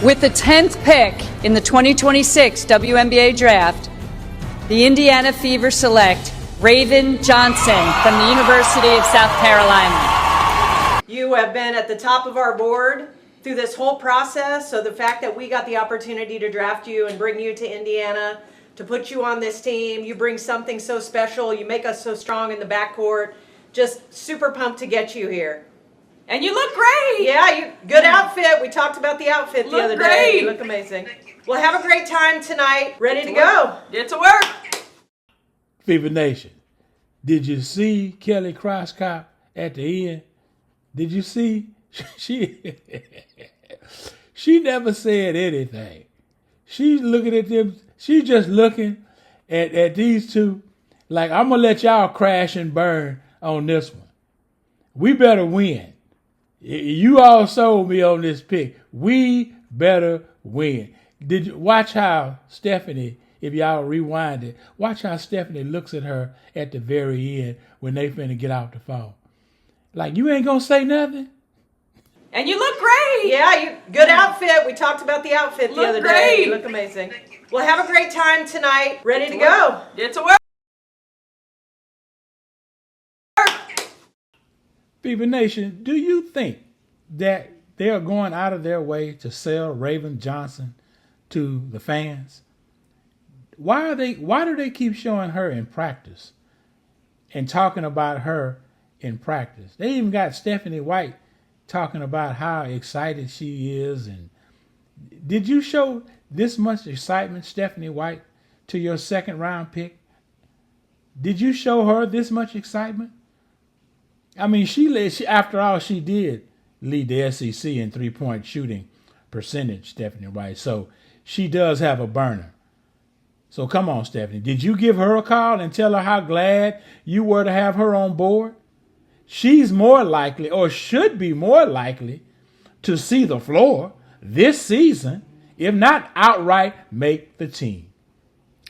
With the 10th pick in the 2026 WNBA draft, the Indiana Fever select Raven Johnson from the University of South Carolina. You have been at the top of our board through this whole process, so the fact that we got the opportunity to draft you and bring you to Indiana, to put you on this team, you bring something so special, you make us so strong in the backcourt, just super pumped to get you here. And you look great. Yeah, good outfit. We talked about the outfit the other day. You look amazing. Well, have a great time tonight. Ready to go. Get to work. Fever Nation, did you see Kelly Croscott at the end? Did you see? She never said anything. She's looking at them. She's just looking at these two like, I'm going to let y'all crash and burn on this one. We better win. You all sold me on this pick. We better win. Did you watch how Stephanie, if y'all rewind it, watch how Stephanie looks at her at the very end when they finna get off the phone. Like, you ain't gonna say nothing? And you look great. Yeah, good outfit. We talked about the outfit the other day. You look amazing. Well, have a great time tonight. Ready to go. Get to work. Fever Nation, do you think that they are going out of their way to sell Raven Johnson to the fans? Why do they keep showing her in practice and talking about her in practice? They even got Stephanie White talking about how excited she is. And did you show this much excitement, Stephanie White, to your second round pick? Did you show her this much excitement? I mean, she after all, she did lead the SEC in three-point shooting percentage, Stephanie White. So she does have a burner. So come on, Stephanie. Did you give her a call and tell her how glad you were to have her on board? She's more likely, or should be more likely, to see the floor this season, if not outright make the team.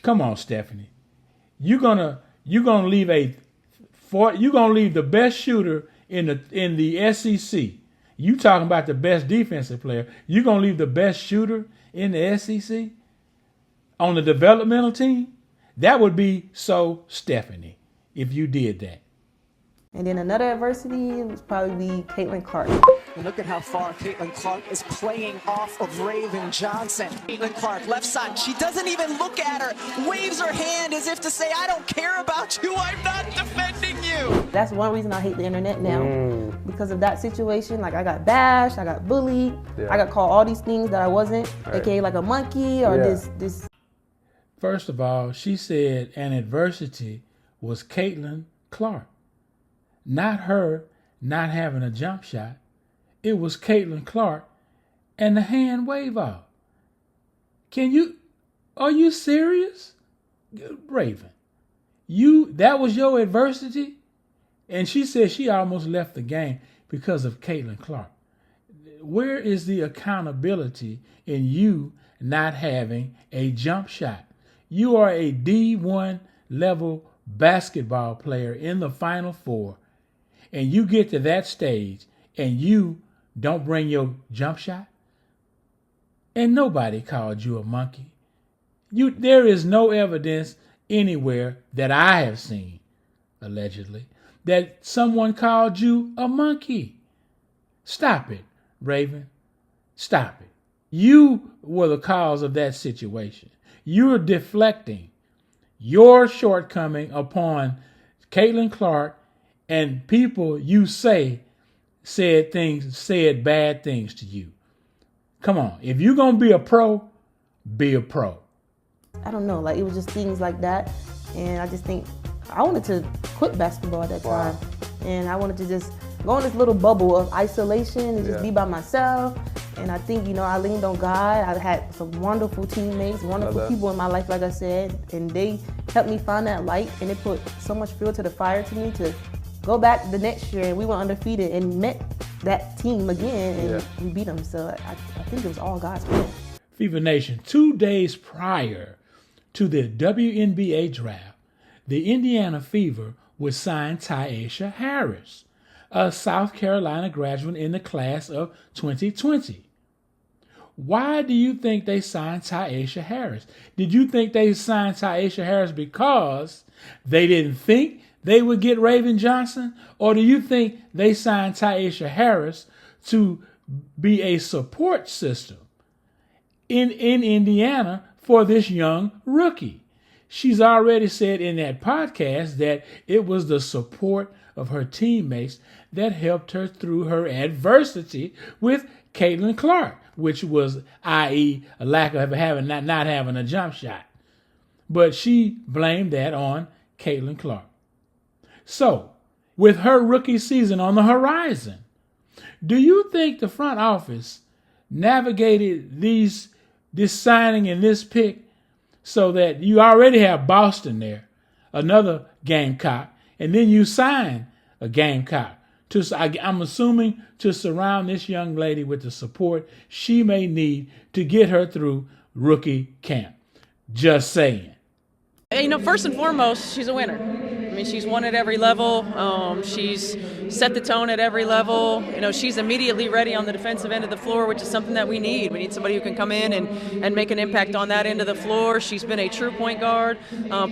Come on, Stephanie. You're gonna leave the best shooter in the SEC. You talking about the best defensive player. You're gonna leave the best shooter in the SEC on the developmental team? That would be so Stephanie if you did that. And then another adversity would probably be Caitlin Clark. And look at how far Caitlin Clark is playing off of Raven Johnson. Caitlin Clark, left side. She doesn't even look at her. Waves her hand as if to say, I don't care about you. I'm not defending you. That's one reason I hate the internet now. Because of that situation. Like, I got bashed, I got bullied. I got called all these things that I wasn't. AKA like a monkey or this. First of all, she said an adversity was Caitlin Clark. Not her not having a jump shot. It was Caitlin Clark and the hand wave off. Are you serious? Raven, that was your adversity? And she said she almost left the game because of Caitlin Clark. Where is the accountability in you not having a jump shot? You are a D1 level basketball player in the Final Four, and you get to that stage and you don't bring your jump shot? And nobody called you a monkey. There is no evidence anywhere that I have seen, allegedly, that someone called you a monkey. Stop it, Raven. Stop it. You were the cause of that situation. You're deflecting your shortcoming upon Caitlin Clark and people you say said bad things to you. Come on. If you're going to be a pro, be a pro. I don't know, like it was just things like that. And I just think I wanted to quit basketball at that time. And I wanted to just go in this little bubble of isolation and just be by myself. And I think, I leaned on God. I had some wonderful teammates, wonderful people in my life, like I said, and they helped me find that light, and it put so much fuel to the fire to me to go back the next year, and we were undefeated and met that team again, and we beat them. So I think it was all God's will. Fever Nation, 2 days prior to the WNBA draft, the Indiana Fever would sign Tyasha Harris, a South Carolina graduate in the class of 2020. Why do you think they signed Tyasha Harris? Did you think they signed Tyasha Harris because they didn't think they would get Raven Johnson? Or do you think they signed Tyasha Harris to be a support system in Indiana for this young rookie? She's already said in that podcast that it was the support of her teammates that helped her through her adversity with Caitlin Clark, which was, i.e., a lack of not having a jump shot. But she blamed that on Caitlin Clark. So, with her rookie season on the horizon, do you think the front office navigated this signing and this pick so that you already have Boston there, another Gamecock, and then you sign a Gamecock? I'm assuming to surround this young lady with the support she may need to get her through rookie camp. Just saying. First and foremost, she's a winner. I mean, she's won at every level. She's set the tone at every level. She's immediately ready on the defensive end of the floor, which is something that we need. We need somebody who can come in and make an impact on that end of the floor. She's been a true point guard,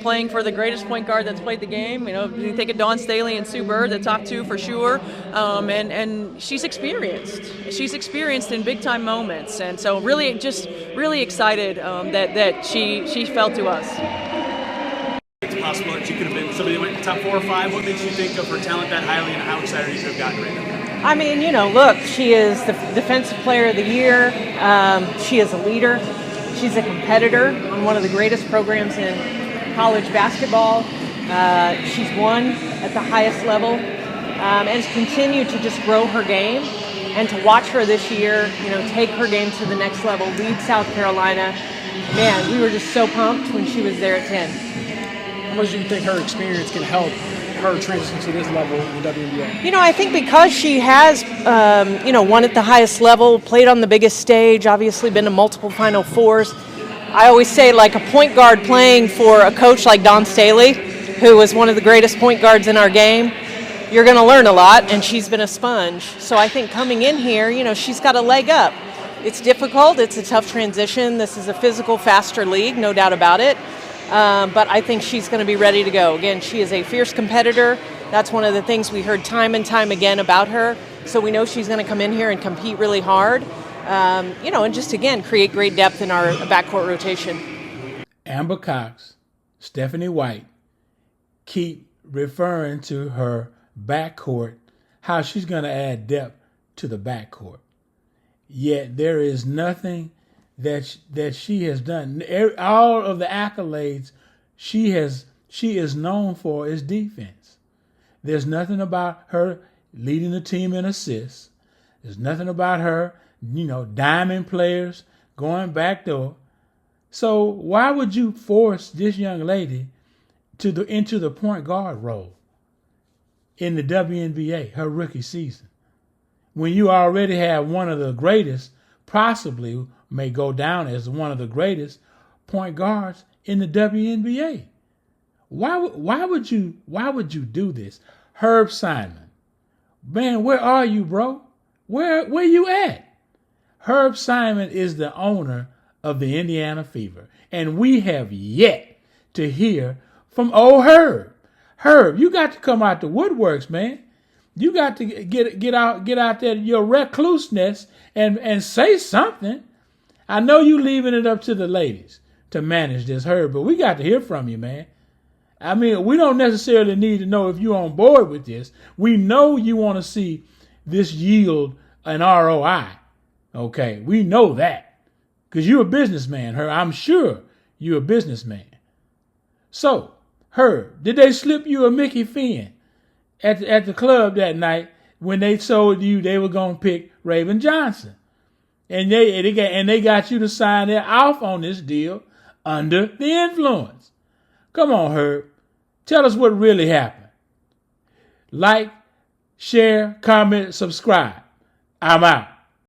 playing for the greatest point guard that's played the game. You think of Dawn Staley and Sue Bird, the top two for sure. And she's experienced. She's experienced in big-time moments. And so really excited that she fell to us. It's possible that she could have been somebody that went in the top 4 or 5. What makes you think of her talent that highly, and how excited are you to have gotten right now? I mean, look, she is the Defensive Player of the Year. She is a leader. She's a competitor on one of the greatest programs in college basketball. She's won at the highest level and continued to just grow her game. And to watch her this year, take her game to the next level, lead South Carolina. Man, we were just so pumped when she was there at 10. How much do you think her experience can help her transition to this level in the WNBA? I think because she has, won at the highest level, played on the biggest stage, obviously been to multiple Final Fours. I always say, like a point guard playing for a coach like Dawn Staley, who is one of the greatest point guards in our game, you're going to learn a lot, and she's been a sponge. So I think coming in here, she's got a leg up. It's difficult. It's a tough transition. This is a physical, faster league, no doubt about it. But I think she's going to be ready to go. Again, she is a fierce competitor. That's one of the things we heard time and time again about her. So we know she's going to come in here and compete really hard, and just, again, create great depth in our backcourt rotation. Amber Cox, Stephanie White keep referring to her backcourt, how she's going to add depth to the backcourt. Yet there is nothing that she has done. All of the accolades she is known for is defense. There's nothing about her leading the team in assists. There's nothing about her, diamond players going backdoor. So why would you force this young lady into the point guard role in the WNBA, her rookie season, when you already have one of the greatest, possibly may go down as one of the greatest point guards in the WNBA? Why would you do this? Herb Simon, man, where are you, bro? Where you at? Herb Simon is the owner of the Indiana Fever, and we have yet to hear from old Herb. Herb, you got to come out the woodworks, man. You got to get out there your recluseness and say something. I know you leaving it up to the ladies to manage this, Herb, but we got to hear from you, man. I mean, we don't necessarily need to know if you're on board with this. We know you want to see this yield an ROI. Okay, we know that because you're a businessman, Herb. I'm sure you're a businessman. So, Herb, did they slip you a Mickey Finn at the club that night when they told you they were going to pick Raven Johnson? And they got you to sign it off on this deal under the influence. Come on, Herb. Tell us what really happened. Like, share, comment, subscribe. I'm out.